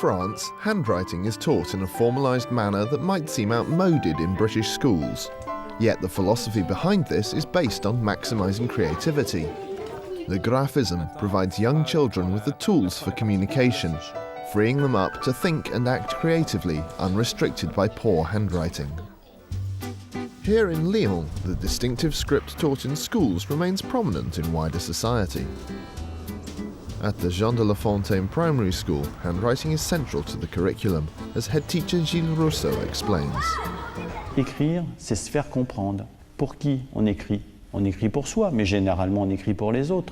France, handwriting is taught in a formalised manner that might seem outmoded in British schools. Yet the philosophy behind this is based on maximising creativity. Le graphisme provides young children with the tools for communication, freeing them up to think and act creatively, unrestricted by poor handwriting. Here in Lyon, the distinctive script taught in schools remains prominent in wider society. At the Jean de La Fontaine Primary School, handwriting is central to the curriculum, as head teacher Gilles Rousseau explains. Écrire, c'est se faire comprendre. Pour qui on écrit? On écrit pour soi, mais généralement on écrit pour les autres.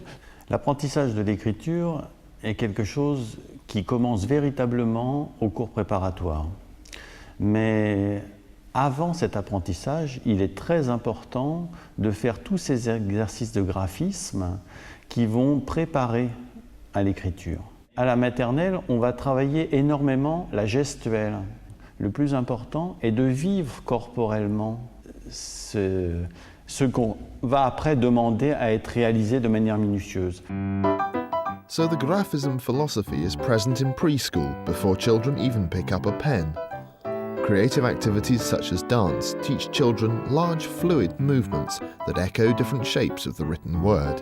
L'apprentissage de l'écriture est quelque chose qui commence véritablement au cours préparatoire. Mais avant cet apprentissage, il est très important de faire tous ces exercices de graphisme qui vont préparer à l'écriture. À la maternelle, on va travailler énormément la gestuelle. Le plus important est de vivre corporellement ce qu'on va après demander à être réalisé de manière minutieuse. So the graphism philosophy is present in preschool before children even pick up a pen. Creative activities such as dance teach children large fluid movements that echo different shapes of the written word.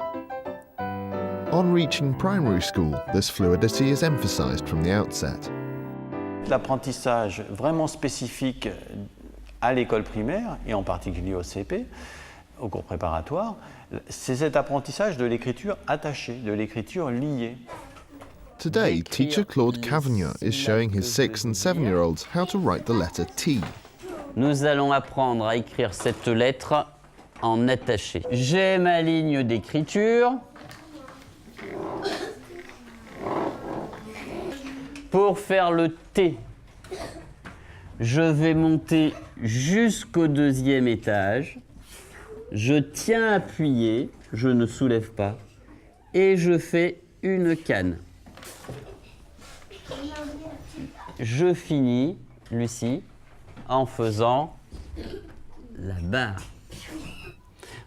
On reaching primary school, this fluidity is emphasized from the outset. L'apprentissage vraiment spécifique à l'école primaire, et en particulier au CP, au cours préparatoire, c'est cet apprentissage de l'écriture attachée, de l'écriture liée. Today, teacher Claude Cavagna is showing his 6 and 7-year-olds how to write the letter T. Nous allons apprendre à écrire cette lettre en attaché. J'ai ma ligne d'écriture. Pour faire le T, je vais monter jusqu'au 2e étage. Je tiens appuyé, je ne soulève pas, et je fais une canne. Je finis, Lucie, en faisant la barre.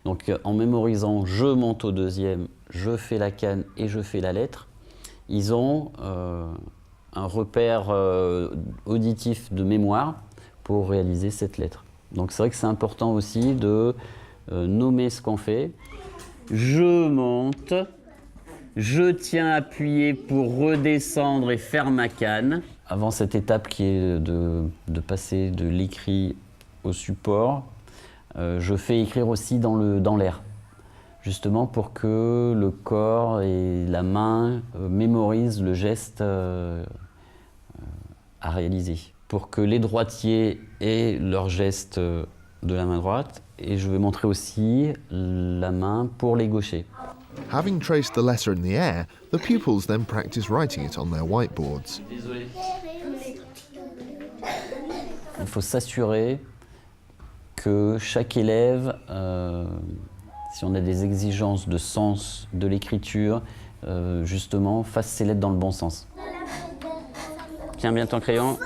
Donc en mémorisant, je monte au 2e, je fais la canne et je fais la lettre. Ils ont un repère auditif de mémoire pour réaliser cette lettre. Donc c'est vrai que c'est important aussi de nommer ce qu'on fait. Je monte, je tiens appuyé pour redescendre et faire ma canne. Avant cette étape qui est de passer de l'écrit au support, je fais écrire aussi dans l'air, justement pour que le corps et la main mémorisent le geste à réaliser. Pour que les droitiers aient leur geste de la main droite, et je vais montrer aussi la main pour les gauchers. Having traced the letter in the air, the pupils then practice writing it on their whiteboards. Il faut s'assurer que chaque élève, si on a des exigences de sens de l'écriture, justement, fasse ses lettres dans le bon sens. Tiens bien ton crayon.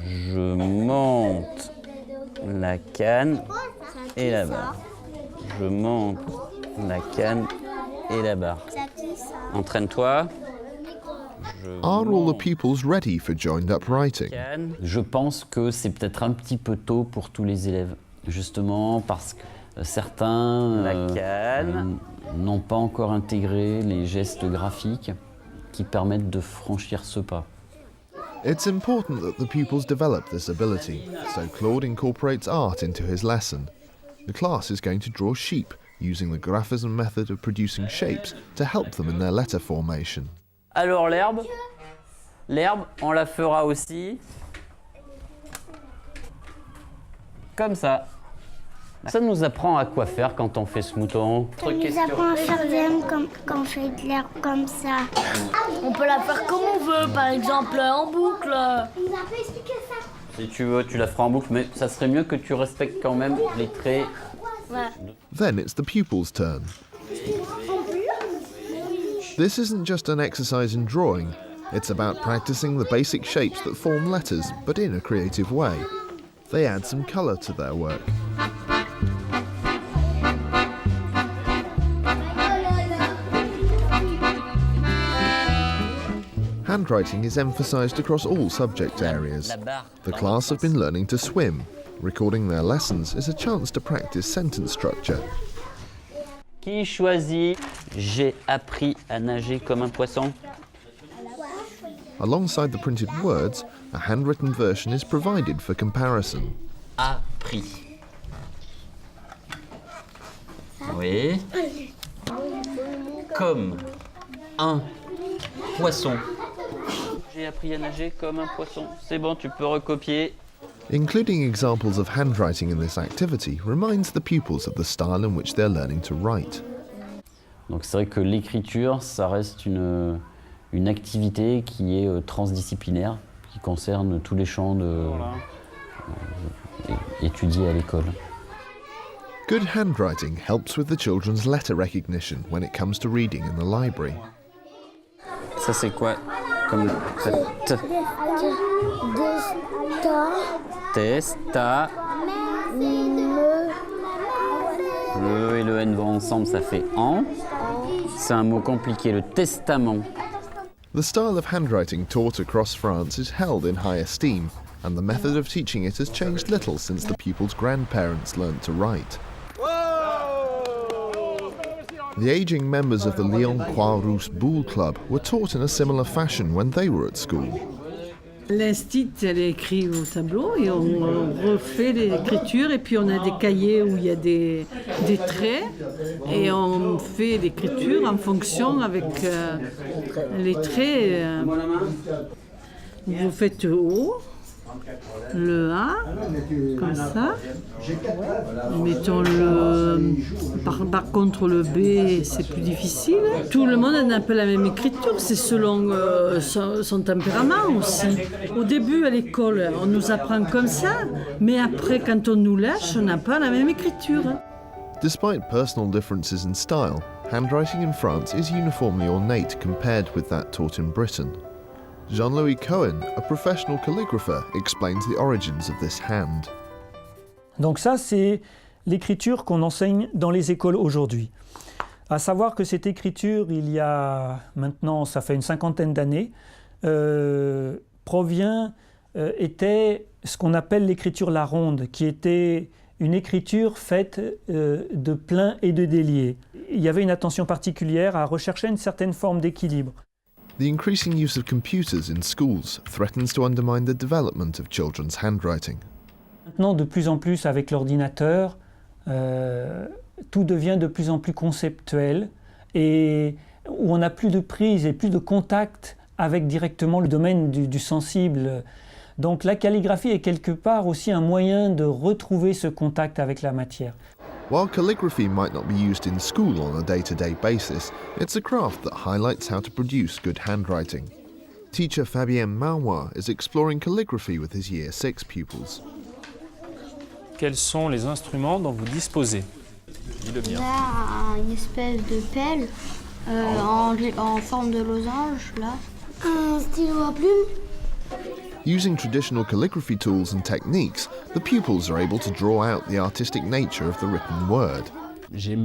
Je monte la canne et la barre. Je monte la canne et la barre. Entraîne-toi. Are all the pupils ready for joined-up writing? Je pense que c'est peut-être un petit peu tôt pour tous les élèves, justement parce que certains n'ont pas encore intégré les gestes graphiques qui permettent de franchir ce pas. It's important that the pupils develop this ability, so Claude incorporates art into his lesson. The class is going to draw sheep, using the graphism method of producing shapes to help them in their letter formation. Alors l'herbe, on la fera aussi comme ça. Ça nous apprend à quoi faire quand on fait ce mouton. Ça nous apprend à faire des M quand on fait de l'herbe comme ça. On peut la faire comme on veut, par exemple en boucle. Il nous a pas expliqué ça. Si tu veux, tu la feras en boucle, mais ça serait mieux que tu respectes quand même les traits. Ouais. Then it's the pupils' turn. This isn't just an exercise in drawing, it's about practicing the basic shapes that form letters, but in a creative way. They add some colour to their work. handwriting is emphasised across all subject areas. The class have been learning to swim. Recording their lessons is a chance to practice sentence structure. Qui choisit « J'ai appris à nager comme un poisson » Alongside the printed words, a handwritten version is provided for comparison. Appris. Oui. Comme un poisson. J'ai appris à nager comme un poisson. C'est bon, tu peux recopier. Including examples of handwriting in this activity reminds the pupils of the style in which they're learning to write. Donc c'est vrai que l'écriture, ça reste une activité qui est transdisciplinaire, qui concerne tous les champs étudiés à l'école. Good handwriting helps with the children's letter recognition when it comes to reading in the library. Ça c'est quoi comme t? Testa. Le E et le N vont ensemble, ça fait en. C'est un mot compliqué, le testament. The style of handwriting taught across France is held in high esteem, and the method of teaching it has changed little since the pupils' grandparents learned to write. The ageing members of the Lyon Croix-Rousse Boule Club were taught in a similar fashion when they were at school. L'instit, elle est écrite au tableau et on refait l'écriture et puis on a des cahiers où il y a des traits et on fait l'écriture en fonction avec les traits. Vous faites O, le A, comme ça. Mettons par contre le B, c'est plus difficile. Tout le monde n'a pas la même écriture, c'est selon son tempérament aussi. Au début à l'école, on nous apprend comme ça, mais après quand on nous lâche, on n'a pas la même écriture. Despite personal differences in style, handwriting in France is uniformly ornate compared with that taught in Britain. Jean-Louis Cohen, a professional calligrapher, explains the origins of this hand. Donc ça, c'est l'écriture qu'on enseigne dans les écoles aujourd'hui. À savoir que cette écriture, il y a maintenant, ça fait une cinquantaine d'années, était ce qu'on appelle l'écriture la ronde, qui était une écriture faite de pleins et de déliés. Il y avait une attention particulière à rechercher une certaine forme d'équilibre. The increasing use of computers in schools threatens to undermine the development of children's handwriting. Maintenant, de plus en plus avec l'ordinateur, tout devient de plus en plus conceptuel et où on n'a plus de prise et plus de contact avec directement le domaine du sensible. Donc la calligraphie est quelque part aussi un moyen de retrouver ce contact avec la matière. While calligraphy might not be used in school on a day-to-day basis, it's a craft that highlights how to produce good handwriting. Teacher Fabien Mauroy is exploring calligraphy with his Year 6 pupils. Quels sont les instruments dont vous disposez? Dis-le bien. Là, une espèce de pelle en forme de losange, là. Un stylo à plume. Using traditional calligraphy tools and techniques, the pupils are able to draw out the artistic nature of the written word. J'ai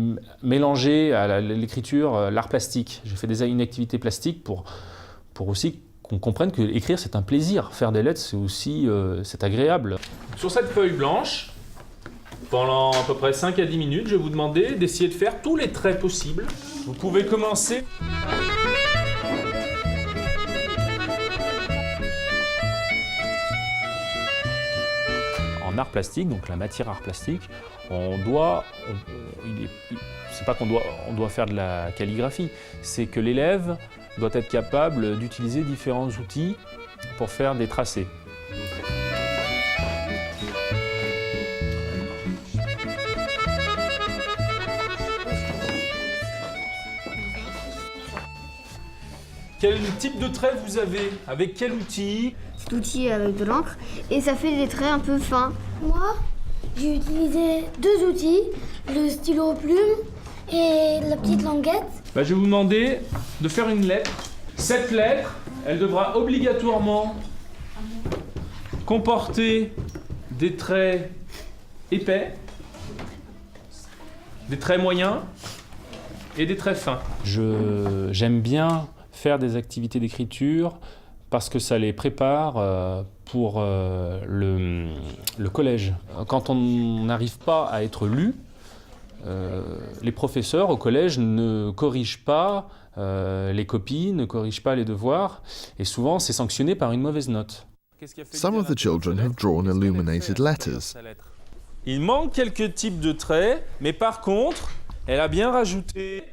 mélangé à l'écriture l'art plastique. J'ai fait une activité plastique pour aussi qu'on comprenne que écrire c'est un plaisir. Faire des lettres c'est aussi c'est agréable. Sur cette feuille blanche, pendant à peu près 5 à 10 minutes, je vais vous demander d'essayer de faire tous les traits possibles. Vous pouvez commencer. En art plastique, donc la matière art plastique, on doit faire de la calligraphie, c'est que l'élève doit être capable d'utiliser différents outils pour faire des tracés. Quel type de trait vous avez? Avec quel outil? Cet outil avec de l'encre et ça fait des traits un peu fins. Moi, j'ai utilisé deux outils, le stylo plume et la petite languette. Je vais vous demander de faire une lettre. Cette lettre, elle devra obligatoirement comporter des traits épais, des traits moyens et des traits fins. J'aime bien faire des activités d'écriture parce que ça les prépare pour le collège. Quand on n'arrive pas à être lu, les professeurs au collège ne corrigent pas les copies, ne corrigent pas les devoirs, et souvent c'est sanctionné par une mauvaise note. Some of the children have drawn illuminated letters. Il manque quelques types de traits, mais par contre, elle a bien rajouté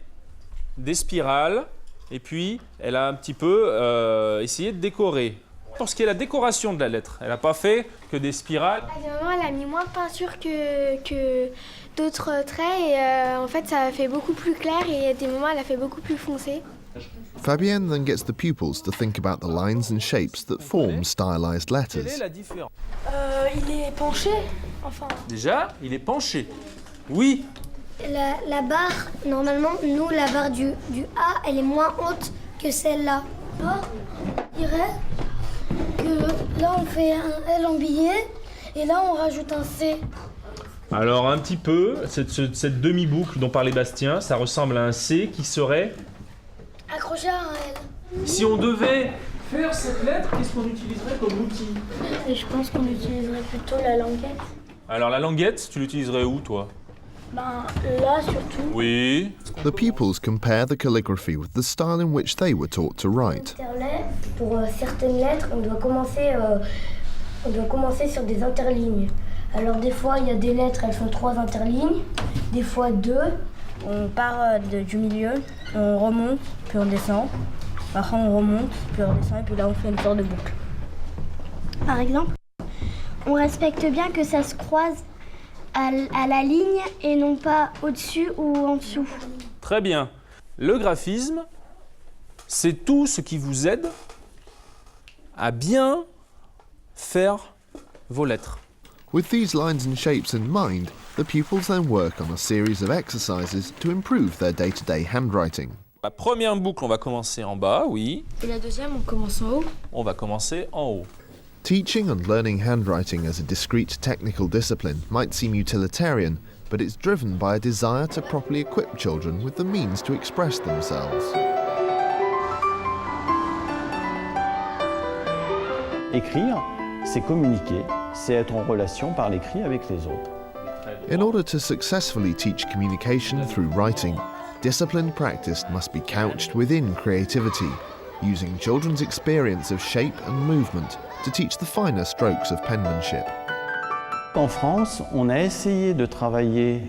des spirales, et puis elle a un petit peu essayé de décorer. Pour ce qui est de la décoration de la lettre, elle n'a pas fait que des spirales. À des moments, elle a mis moins de peinture que d'autres traits, et en fait, ça a fait beaucoup plus clair, et à des moments, elle a fait beaucoup plus foncé. Fabienne then gets the pupils to think about the lines and shapes that form stylized Quelle est letters. la différence? Il est penché, enfin. Déjà, il est penché. Oui, La barre, normalement, nous, la barre du A, elle est moins haute que celle-là. Là, je dirais que là, on fait un L en billet, et là, on rajoute un C. alors un petit peu, cette demi-boucle dont parlait Bastien, ça ressemble à un C qui serait... Accroché à un L. Si on devait faire cette lettre, qu'est-ce qu'on utiliserait comme outil? Et je pense qu'on utiliserait plutôt la languette. Alors la languette, tu l'utiliserais où, toi? Ben, là, surtout. Oui. The pupils compare the calligraphy with the style in which they were taught to write. Pour certaines lettres, on doit commencer sur des interlignes. Alors des fois, il y a des lettres, elles font 3 interlignes, des fois 2. On part du milieu, on remonte, puis on descend. Après on remonte, puis on descend, et puis là on fait une sorte de boucle. Par exemple, on respecte bien que ça se croise à la ligne et non pas au-dessus ou en dessous. Très bien. Le graphisme, c'est tout ce qui vous aide à bien faire vos lettres. With these lines and shapes in mind, the pupils then work on a series of exercises to improve their day-to-day handwriting. La première boucle, on va commencer en bas, oui. Et la deuxième, on commence en haut. On va commencer en haut. Teaching and learning handwriting as a discrete technical discipline might seem utilitarian, but it's driven by a desire to properly equip children with the means to express themselves. Écrire, c'est communiquer, c'est être en relation par l'écrit avec les autres. In order to successfully teach communication through writing, disciplined practice must be couched within creativity, using children's experience of shape and movement to teach the finer strokes of penmanship. En France, on a essayé de travailler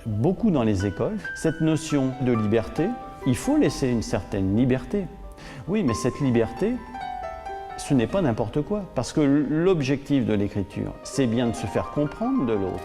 beaucoup dans les écoles cette notion de liberté. Il faut laisser une certaine liberté. Oui, mais cette liberté, ce n'est pas n'importe quoi, parce que l'objectif de l'écriture, c'est bien de se faire comprendre de l'autre.